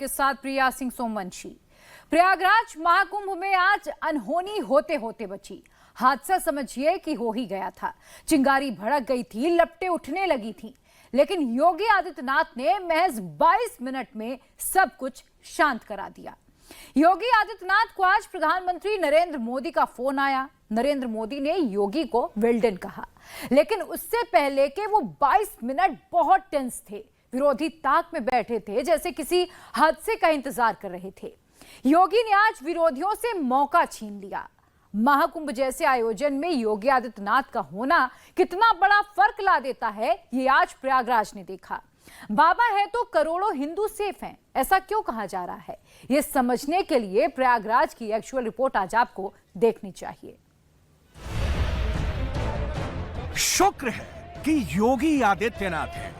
के साथ प्रिया सिंह सोमवंशी। प्रयागराज महाकुंभ में आज अनहोनी होते होते बची। हादसा समझिए कि हो ही गया था। चिंगारी भड़क गई थी, लपटें उठने लगी थी, लेकिन योगी आदित्यनाथ ने महज 22 मिनट में सब कुछ शांत करा दिया। योगी आदित्यनाथ को आज प्रधानमंत्री नरेंद्र मोदी का फोन आया। नरेंद्र मोदी ने योगी को वेल डन कहा, लेकिन उससे पहले के वो 22 मिनट बहुत टेंस थे। विरोधी ताक में बैठे थे, जैसे किसी हादसे का इंतजार कर रहे थे। योगी ने आज विरोधियों से मौका छीन लिया। महाकुंभ जैसे आयोजन में योगी आदित्यनाथ का होना कितना बड़ा फर्क ला देता है, ये आज प्रयागराज ने देखा। बाबा है तो करोड़ों हिंदू सेफ हैं, ऐसा क्यों कहा जा रहा है? ये समझने के लिए प्रयागराज की एक्चुअल रिपोर्ट आज आपको देखनी चाहिए। शुक्र है कि योगी आदित्यनाथ है,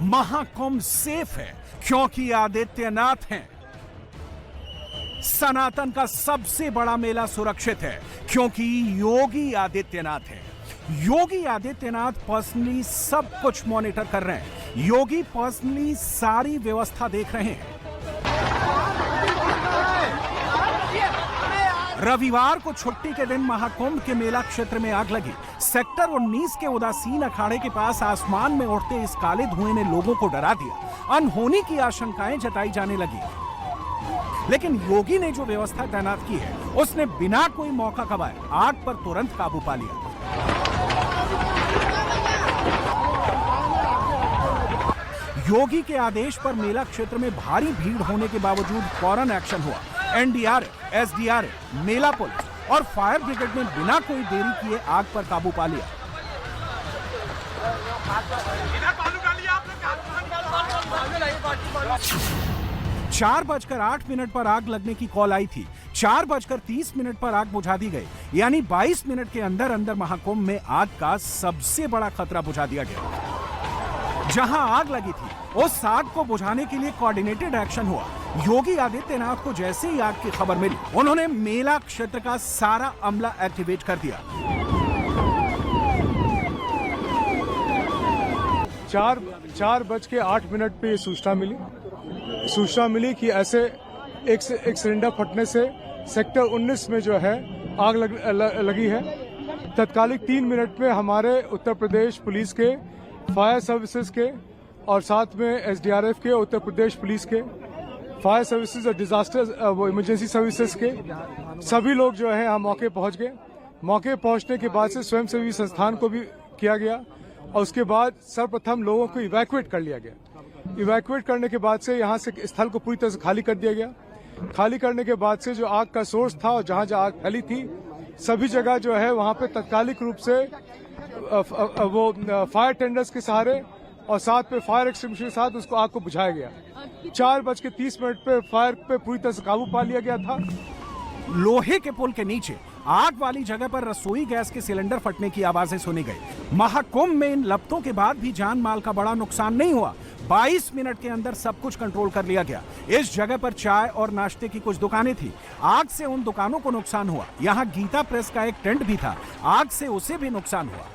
महाकुंभ सेफ है क्योंकि आदित्यनाथ हैं। सनातन का सबसे बड़ा मेला सुरक्षित है क्योंकि योगी आदित्यनाथ है। योगी आदित्यनाथ पर्सनली सब कुछ मॉनिटर कर रहे हैं। योगी पर्सनली सारी व्यवस्था देख रहे हैं। रविवार को छुट्टी के दिन महाकुंभ के मेला क्षेत्र में आग लगी। सेक्टर 19 के उदासीन अखाड़े के पास आसमान में उड़ते इस काले धुएं ने लोगों को डरा दिया। अनहोनी की आशंकाएं जताई जाने लगी, लेकिन योगी ने जो व्यवस्था तैनात की है, उसने बिना कोई मौका गंवाए आग पर तुरंत काबू पा लिया। योगी के आदेश पर मेला क्षेत्र में भारी भीड़ होने के बावजूद फौरन एक्शन हुआ। एनडीआरएफ, एसडीआरएफ, मेला पुलिस और फायर ब्रिगेड ने बिना कोई देरी किए आग पर काबू पा लिया। 4:08 पर आग लगने की कॉल आई थी। 4:30 पर आग बुझा दी गई, यानी 22 मिनट के अंदर अंदर महाकुंभ में आग का सबसे बड़ा खतरा बुझा दिया गया। जहां आग लगी थी, उस आग को बुझाने के लिए कोऑर्डिनेटेड एक्शन हुआ। योगी आदित्यनाथ को जैसे ही आग की खबर मिली, उन्होंने मेला क्षेत्र का सारा अमला एक्टिवेट कर दिया। 4:08 पे ये सूचना मिली कि ऐसे एक सिलेंडर फटने से सेक्टर 19 में जो है आग लगी है। तत्कालिक 3 मिनट में हमारे उत्तर प्रदेश पुलिस के, फायर सर्विसेज के और साथ में एसडीआरएफ के, उत्तर प्रदेश पुलिस के, फायर सर्विसेज और डिजास्टर इमरजेंसी सर्विसेज के सभी लोग जो है यहाँ मौके पहुंच गए। मौके पहुंचने के बाद से स्वयंसेवी संस्थान को भी किया गया और उसके बाद सर्वप्रथम लोगों को इवैक्यूएट कर लिया गया। इवैक्यूएट करने के बाद से यहाँ से स्थल को पूरी तरह से खाली कर दिया गया। खाली करने के बाद से जो आग का सोर्स था और जहाँ जहाँ आग फैली थी, सभी जगह जो है वहाँ पे तत्कालिक रूप से वो फायर टेंडर्स के सहारे और साथ पे फायर एक्सटिंग्विशर के साथ उसको आग को बुझाया गया। 4:30 पे फायर पे पूरी तरह से काबू पा लिया गया था। लोहे के पुल के नीचे आग वाली जगह पर रसोई गैस के सिलेंडर फटने की आवाजें सुनी गई। महाकुंभ में इन लपटों के बाद भी जान माल का बड़ा नुकसान नहीं हुआ। 22 मिनट के अंदर सब कुछ कंट्रोल कर लिया गया। इस जगह पर चाय और नाश्ते की कुछ दुकानें थी। आग से उन दुकानों को नुकसान हुआ। यहाँ गीता प्रेस का एक टेंट भी था, आग से उसे भी नुकसान हुआ।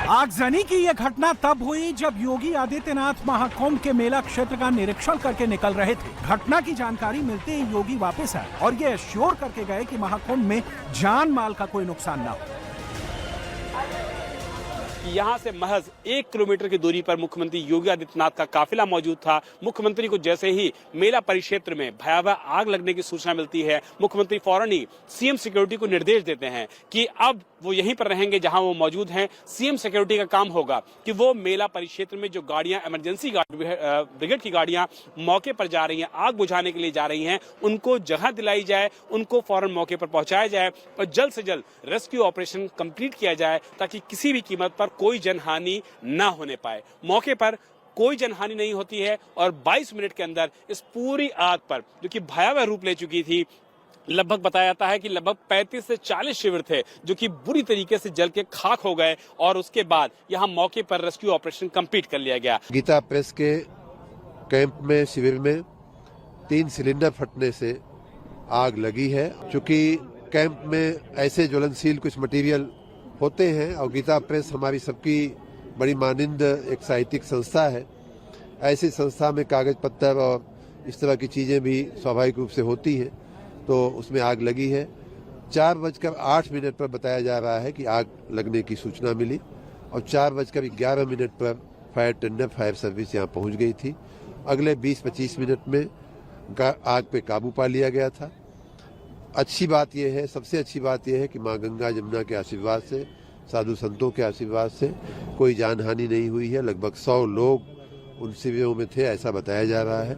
आगजनी की यह घटना तब हुई जब योगी आदित्यनाथ महाकुंभ के मेला क्षेत्र का निरीक्षण करके निकल रहे थे। घटना की जानकारी मिलते ही योगी वापस आए और ये एश्योर करके गए कि महाकुंभ में जान माल का कोई नुकसान ना हो। यहाँ से महज 1 किलोमीटर की दूरी पर मुख्यमंत्री योगी आदित्यनाथ का काफिला मौजूद था। मुख्यमंत्री को जैसे ही मेला परिक्षेत्र में भयावह आग लगने की सूचना मिलती है, मुख्यमंत्री फौरन ही सीएम सिक्योरिटी को निर्देश देते हैं कि अब वो यहीं पर रहेंगे जहां वो मौजूद हैं। सीएम सिक्योरिटी का काम होगा कि वो मेला परिक्षेत्र में जो गाड़ियां, इमरजेंसी ब्रिगेड की गाड़ियां मौके पर जा रही हैं, आग बुझाने के लिए जा रही हैं, उनको जगह दिलाई जाए, उनको फौरन मौके पर पहुंचाया जाए और जल्द से जल्द रेस्क्यू ऑपरेशन कंप्लीट किया जाए ताकि किसी भी कीमत पर कोई जनहानि ना होने पाए। मौके पर कोई जनहानि नहीं होती है और 22 मिनट के अंदर इस पूरी आग पर, जो कि भयावह रूप ले चुकी थी, लगभग बताया जाता है कि लगभग 35 से 40 शिविर थे जो कि बुरी तरीके से जल के खाक हो गए और उसके बाद यहां मौके पर रेस्क्यू ऑपरेशन कंप्लीट कर लिया गया। गीता प्रेस के कैंप में, शिविर में 3 सिलेंडर फटने से आग लगी है। चूंकि कैंप में ऐसे ज्वलनशील कुछ मटेरियल होते हैं और गीता प्रेस हमारी सबकी बड़ी मानिंद एक साहित्यिक संस्था है। ऐसी संस्था में कागज पत्तर और इस तरह की चीज़ें भी स्वाभाविक रूप से होती हैं, तो उसमें आग लगी है। 4:08 पर बताया जा रहा है कि आग लगने की सूचना मिली और 4:11 पर फायर टेंडर फायर सर्विस यहाँ पहुँच गई थी। अगले 20-25 मिनट में आग पे काबू पा लिया गया था। अच्छी बात यह है, सबसे अच्छी बात यह है कि माँ गंगा जमुना के आशीर्वाद से, साधु संतों के आशीर्वाद से कोई जानहानि नहीं हुई है। लगभग 100 लोग उन शिविरों में थे, ऐसा बताया जा रहा है।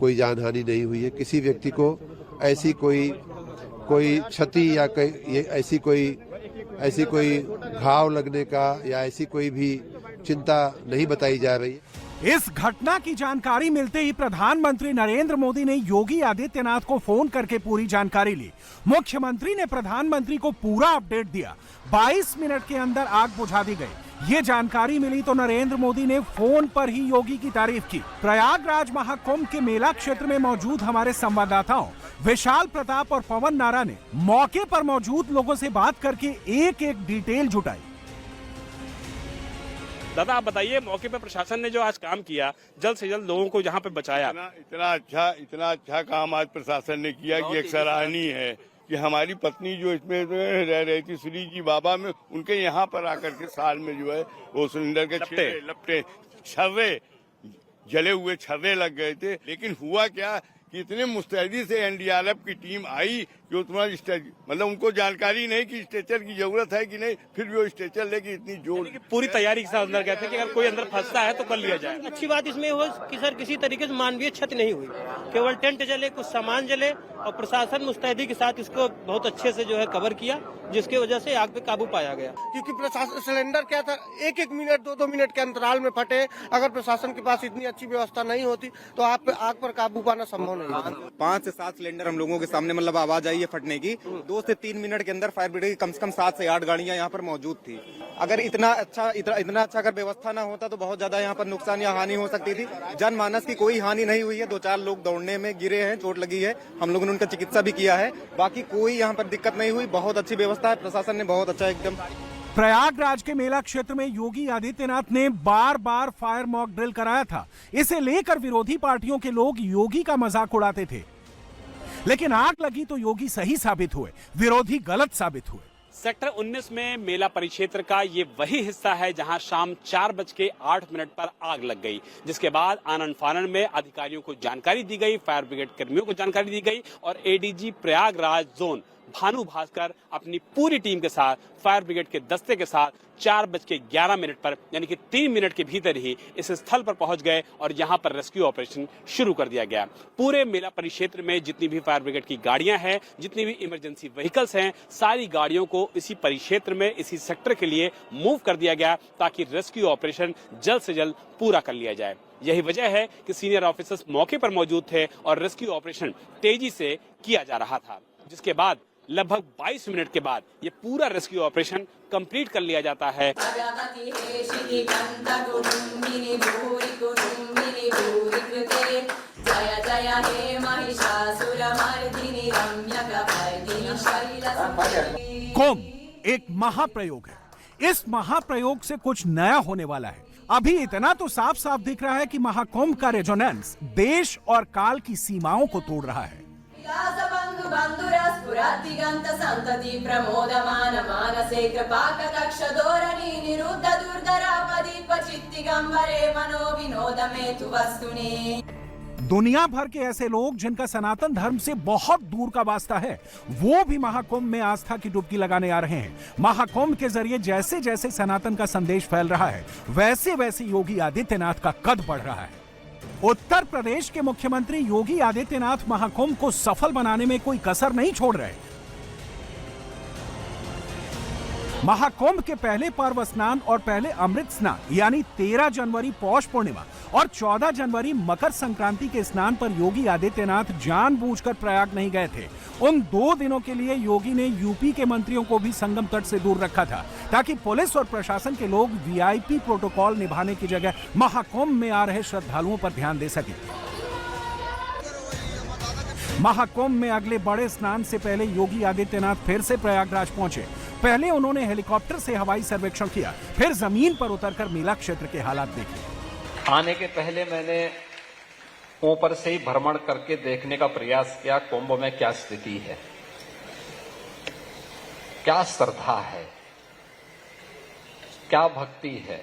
कोई जानहानि नहीं हुई है। किसी व्यक्ति को ऐसी कोई क्षति या ऐसी कोई घाव लगने का या ऐसी कोई भी चिंता नहीं बताई जा रही है। इस घटना की जानकारी मिलते ही प्रधानमंत्री नरेंद्र मोदी ने योगी आदित्यनाथ को फोन करके पूरी जानकारी ली। मुख्यमंत्री ने प्रधानमंत्री को पूरा अपडेट दिया। 22 मिनट के अंदर आग बुझा दी गई। ये जानकारी मिली तो नरेंद्र मोदी ने फोन पर ही योगी की तारीफ की। प्रयागराज महाकुंभ के मेला क्षेत्र में मौजूद हमारे संवाददाताओं विशाल प्रताप और पवन नारा ने मौके पर मौजूद लोगों से बात करके एक एक डिटेल जुटाई। दादा, आप बताइए, मौके पर प्रशासन ने जो आज काम किया, जल्द से जल्द लोगों को यहाँ पे बचाया। इतना अच्छा काम आज प्रशासन ने किया कि एक सराहनीय है कि हमारी पत्नी जो इसमें रह रही थी श्री जी बाबा में, उनके यहाँ पर आकर के साल में जो है वो सिलेंडर के लपटे छर्रे जले हुए छर्रे लग गए थे। लेकिन हुआ क्या कि इतने मुस्तैदी से एनडीआरएफ की टीम आई जो तुम्हारा मतलब उनको जानकारी नहीं कि स्ट्रेचर की जरूरत है कि नहीं, फिर भी वो स्ट्रेचर लेके इतनी जोर पूरी तैयारी के साथ अंदर गए थे कि अगर कोई अंदर फंसता है तो कर लिया जाए। अच्छी बात इसमें हो कि सर किसी तरीके से मानवीय क्षति नहीं हुई, केवल टेंट जले, कुछ सामान जले और प्रशासन मुस्तैदी के साथ इसको बहुत अच्छे से जो है कवर किया, जिसकी वजह से आग पे काबू पाया गया। क्योंकि प्रशासन सिलेंडर क्या था, एक मिनट 2 मिनट के अंतराल में फटे। अगर प्रशासन के पास इतनी अच्छी व्यवस्था नहीं होती तो आग पर काबू पाना संभव नहीं होता। 5 से 7 सिलेंडर हम लोगों के सामने मतलब आवाज आई है फटने की। 2 से 3 मिनट के अंदर फायर ब्रिगेड की कम से कम 7 से 8 गाड़ियां यहाँ पर मौजूद थी। अगर इतना अच्छा अगर व्यवस्था ना होता तो बहुत ज्यादा यहाँ पर नुकसान या हानि हो सकती थी। जनमानस की कोई हानि नहीं हुई है। 2-4 लोग दौड़ने में गिरे हैं, चोट लगी है, हम लोगों ने उनका चिकित्सा भी किया है। बाकी कोई यहाँ पर दिक्कत नहीं हुई। बहुत अच्छी व्यवस्था है, प्रशासन ने बहुत अच्छा एकदम। प्रयागराज के मेला क्षेत्र में योगी आदित्यनाथ ने बार-बार फायर मॉक ड्रिल कराया था। इसे लेकर विरोधी पार्टियों के लोग योगी का मजाक उड़ाते थे, लेकिन आग लगी तो योगी सही साबित हुए, विरोधी गलत साबित हुए। सेक्टर 19 में मेला परिक्षेत्र का ये वही हिस्सा है जहां शाम 4:08 पर आग लग गई, जिसके बाद आनन फानन में अधिकारियों को जानकारी दी गई, फायर ब्रिगेड कर्मियों को जानकारी दी गई और एडीजी प्रयागराज जोन भानु भास्कर अपनी पूरी टीम के साथ, फायर ब्रिगेड के दस्ते के साथ 4:11 पर यानी कि 3 मिनट के भीतर ही इस स्थल पर पहुंच गए और यहां पर रेस्क्यू ऑपरेशन शुरू कर दिया गया। पूरे मेला परिक्षेत्र में जितनी भी फायर ब्रिगेड की गाड़ियां हैं, जितनी भी इमरजेंसी व्हीकल्स हैं, सारी गाड़ियों को इसी परिक्षेत्र में, इसी सेक्टर के लिए मूव कर दिया गया ताकि रेस्क्यू ऑपरेशन जल्द से जल्द पूरा कर लिया जाए। यही वजह है कि सीनियर ऑफिसर्स मौके पर मौजूद थे और रेस्क्यू ऑपरेशन तेजी से किया जा रहा था, जिसके बाद लगभग 22 मिनट के बाद ये पूरा रेस्क्यू ऑपरेशन कंप्लीट कर लिया जाता है। कुंभ एक महाप्रयोग है। इस महाप्रयोग से कुछ नया होने वाला है। अभी इतना तो साफ साफ दिख रहा है कि महाकुंभ का रेजोनेंस देश और काल की सीमाओं को तोड़ रहा है। दुनिया भर के ऐसे लोग जिनका सनातन धर्म से बहुत दूर का वास्ता है, वो भी महाकुंभ में आस्था की डुबकी लगाने आ रहे हैं। महाकुंभ के जरिए जैसे जैसे सनातन का संदेश फैल रहा है, वैसे वैसे योगी आदित्यनाथ का कद बढ़ रहा है। उत्तर प्रदेश के मुख्यमंत्री योगी आदित्यनाथ महाकुंभ को सफल बनाने में कोई कसर नहीं छोड़ रहे। महाकुंभ के पहले पर्व स्नान और पहले अमृत स्नान यानी 13 जनवरी पौष पूर्णिमा और 14 जनवरी मकर संक्रांति के स्नान पर योगी आदित्यनाथ जानबूझकर प्रयाग नहीं गए थे। उन 2 दिनों के लिए योगी ने यूपी के मंत्रियों को भी संगम तट से दूर रखा था ताकि पुलिस और प्रशासन के लोग वीआईपी प्रोटोकॉल निभाने की जगह महाकुंभ में आ रहे श्रद्धालुओं पर ध्यान दे सके। महाकुंभ में अगले बड़े स्नान से पहले योगी आदित्यनाथ फिर से प्रयागराज पहुंचे। पहले उन्होंने हेलीकॉप्टर से हवाई सर्वेक्षण किया, फिर जमीन पर उतरकर मेला क्षेत्र के हालात देखे। आने के पहले मैंने ऊपर से ही भ्रमण करके देखने का प्रयास किया कुंभ में क्या स्थिति है, क्या श्रद्धा है, क्या भक्ति है।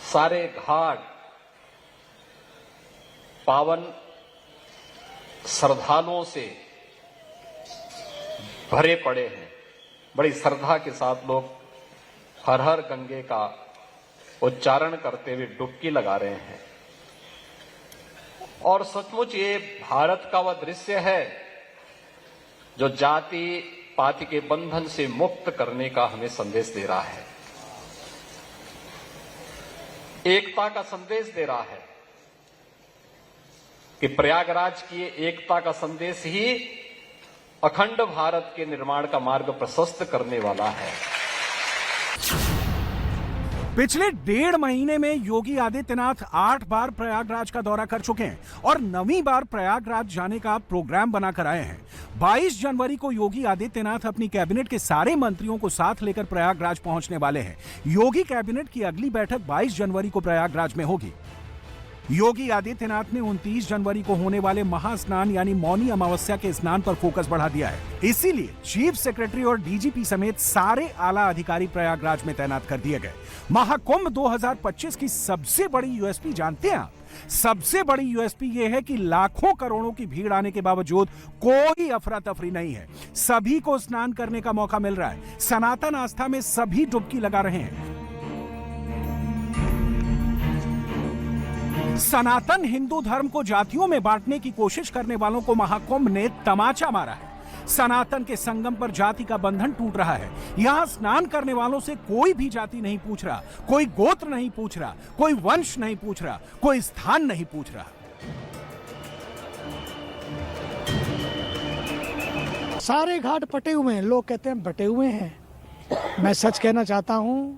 सारे घाट पावन श्रद्धालुओं से भरे पड़े हैं। बड़ी श्रद्धा के साथ लोग हर हर गंगे का उच्चारण करते हुए डुबकी लगा रहे हैं। और सचमुच ये भारत का वह दृश्य है जो जाति पाति के बंधन से मुक्त करने का हमें संदेश दे रहा है, एकता का संदेश दे रहा है कि प्रयागराज की एकता का संदेश ही अखंड भारत के निर्माण का मार्ग प्रशस्त करने वाला है। पिछले 1.5 महीने में योगी आदित्यनाथ 8 बार प्रयागराज का दौरा कर चुके हैं और 9वीं बार प्रयागराज जाने का प्रोग्राम बनाकर आए हैं। 22 जनवरी को योगी आदित्यनाथ अपनी कैबिनेट के सारे मंत्रियों को साथ लेकर प्रयागराज पहुंचने वाले हैं। योगी कैबिनेट की अगली बैठक 22 जनवरी को प्रयागराज में होगी। योगी आदित्यनाथ ने 29 जनवरी को होने वाले महास्नान यानी मौनी अमावस्या के स्नान पर फोकस बढ़ा दिया है। इसीलिए चीफ सेक्रेटरी और डीजीपी समेत सारे आला अधिकारी प्रयागराज में तैनात कर दिए गए। महाकुंभ 2025 की सबसे बड़ी यूएसपी जानते हैं आप? सबसे बड़ी यूएसपी ये है कि लाखों करोड़ों की भीड़ आने के बावजूद कोई अफरा तफरी नहीं है। सभी को स्नान करने का मौका मिल रहा है। सनातन आस्था में सभी डुबकी लगा रहे हैं। सनातन हिंदू धर्म को जातियों में बांटने की कोशिश करने वालों को महाकुंभ ने तमाचा मारा है। सनातन के संगम पर जाति का बंधन टूट रहा है। यहाँ स्नान करने वालों से कोई भी जाति नहीं पूछ रहा, कोई गोत्र नहीं पूछ रहा, कोई वंश नहीं पूछ रहा, कोई स्थान नहीं पूछ रहा। सारे घाट पटे हुए हैं। लोग कहते हैं बटे हुए हैं। मैं सच कहना चाहता हूं,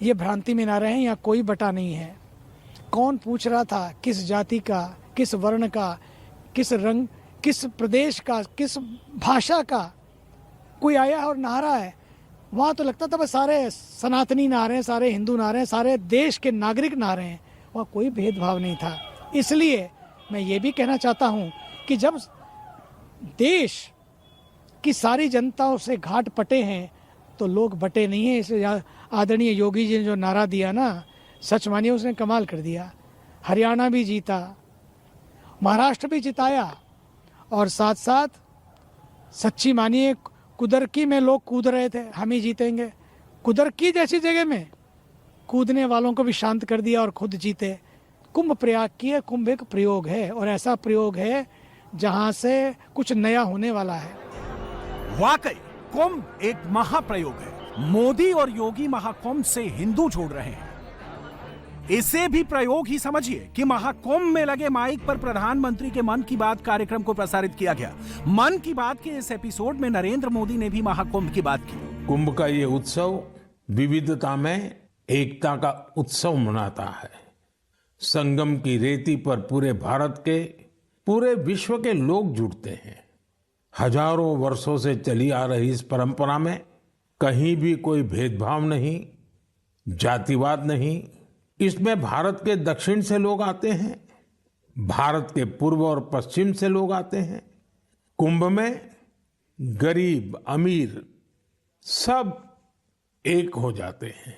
ये भ्रांति में ना रहें, यहाँ कोई बटा नहीं है। कौन पूछ रहा था किस जाति का, किस वर्ण का, किस रंग, किस प्रदेश का, किस भाषा का? कोई आया और नहा रहा है। वहाँ तो लगता था बस सारे सनातनी नहा रहे हैं, सारे हिंदू नहा रहे हैं, सारे देश के नागरिक नहा रहे हैं। वहाँ कोई भेदभाव नहीं था। इसलिए मैं ये भी कहना चाहता हूँ कि जब देश की सारी जनता से घाट पटे हैं तो लोग बटे नहीं हैं। इसे आदरणीय योगी जी ने जो नारा दिया ना, सच मानिए उसने कमाल कर दिया। हरियाणा भी जीता, महाराष्ट्र भी जिताया और साथ साथ सच्ची मानिए कुदरकी में लोग कूद रहे थे, हम ही जीतेंगे। कुदरकी जैसी जगह में कूदने वालों को भी शांत कर दिया और खुद जीते। कुंभ प्रयाग की है। कुंभ एक प्रयोग है और ऐसा प्रयोग है जहां से कुछ नया होने वाला है। वाकई कुंभ एक महाप्रयोग है। मोदी और योगी महाकुंभ से हिंदू जोड़ रहे हैं। इसे भी प्रयोग ही समझिए कि महाकुंभ में लगे माइक पर प्रधानमंत्री के मन की बात कार्यक्रम को प्रसारित किया गया। मन की बात के इस एपिसोड में नरेंद्र मोदी ने भी महाकुंभ की बात की। कुंभ का ये उत्सव विविधता में एकता का उत्सव मनाता है। संगम की रेती पर पूरे भारत के, पूरे विश्व के लोग जुड़ते हैं। हजारों वर्षों से चली आ रही इस परंपरा में कहीं भी कोई भेदभाव नहीं, जातिवाद नहीं। इसमें भारत के दक्षिण से लोग आते हैं, भारत के पूर्व और पश्चिम से लोग आते हैं। कुंभ में गरीब अमीर सब एक हो जाते हैं।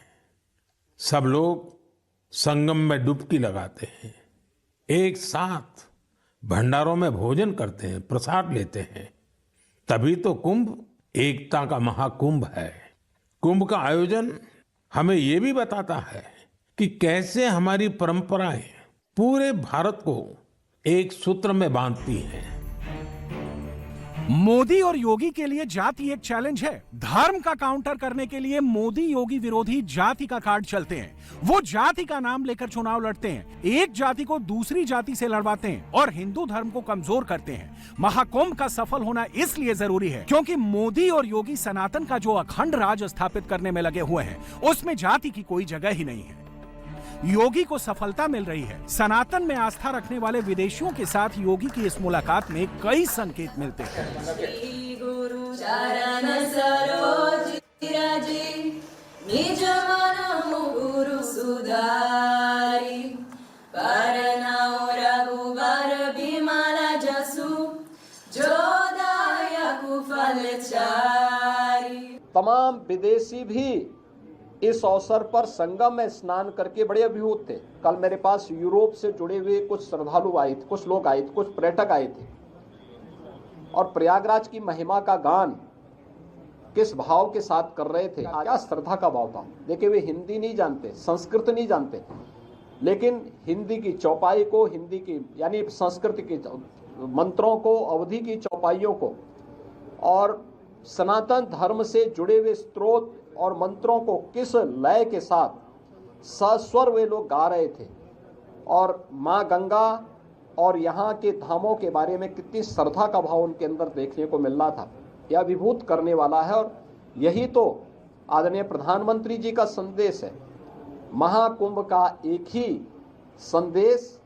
सब लोग संगम में डुबकी लगाते हैं, एक साथ भंडारों में भोजन करते हैं, प्रसाद लेते हैं। तभी तो कुंभ एकता का महाकुंभ है। कुंभ का आयोजन हमें ये भी बताता है कि कैसे हमारी परंपराएं पूरे भारत को एक सूत्र में बांधती हैं। मोदी और योगी के लिए जाति एक चैलेंज है। धर्म का काउंटर करने के लिए मोदी योगी विरोधी जाति का कार्ड चलते हैं। वो जाति का नाम लेकर चुनाव लड़ते हैं, एक जाति को दूसरी जाति से लड़वाते हैं और हिंदू धर्म को कमजोर करते हैं। महाकुंभ का सफल होना इसलिए जरूरी है क्योंकि मोदी और योगी सनातन का जो अखंड राज स्थापित करने में लगे हुए हैं, उसमें जाति की कोई जगह ही नहीं है। योगी को सफलता मिल रही है। सनातन में आस्था रखने वाले विदेशियों के साथ योगी की इस मुलाकात में कई संकेत मिलते हैं। तमाम विदेशी भी इस अवसर पर संगम में स्नान करके बड़े अभिभूत थे। कल मेरे पास यूरोप से जुड़े हुए कुछ श्रद्धालु आए थे, कुछ लोग आए थे, कुछ पर्यटक आए थे और प्रयागराज की महिमा का गान किस भाव के साथ कर रहे थे, क्या श्रद्धा का भाव था। देखिए, वे हिंदी नहीं जानते, संस्कृत नहीं जानते, लेकिन हिंदी की चौपाई को, हिंदी की यानी संस्कृत की मंत्रों को, अवधि की चौपाइयों को और सनातन धर्म से जुड़े हुए स्त्रोत और मंत्रों को किस लय के साथ सस्वर वे लोग गा रहे थे और माँ गंगा और यहाँ के धामों के बारे में कितनी श्रद्धा का भाव उनके अंदर देखने को मिल रहा था। यह अभिभूत करने वाला है और यही तो आदरणीय प्रधानमंत्री जी का संदेश है। महाकुंभ का एक ही संदेश,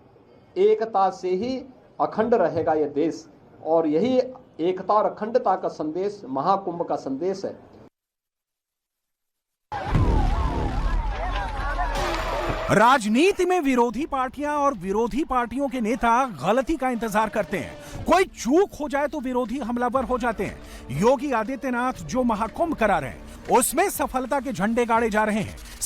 एकता से ही अखंड रहेगा यह देश, और यही एकता और अखंडता का संदेश महाकुंभ का संदेश है। राजनीति में विरोधी पार्टियां और विरोधी पार्टियों के नेता गलती का इंतजार करते हैं। कोई चूक हो जाए तो विरोधी हमलावर हो जाते हैं। योगी आदित्यनाथ जो महाकुंभ करा रहे हैं उसमें सफलता के झंडे गाड़े जा रहे हैं।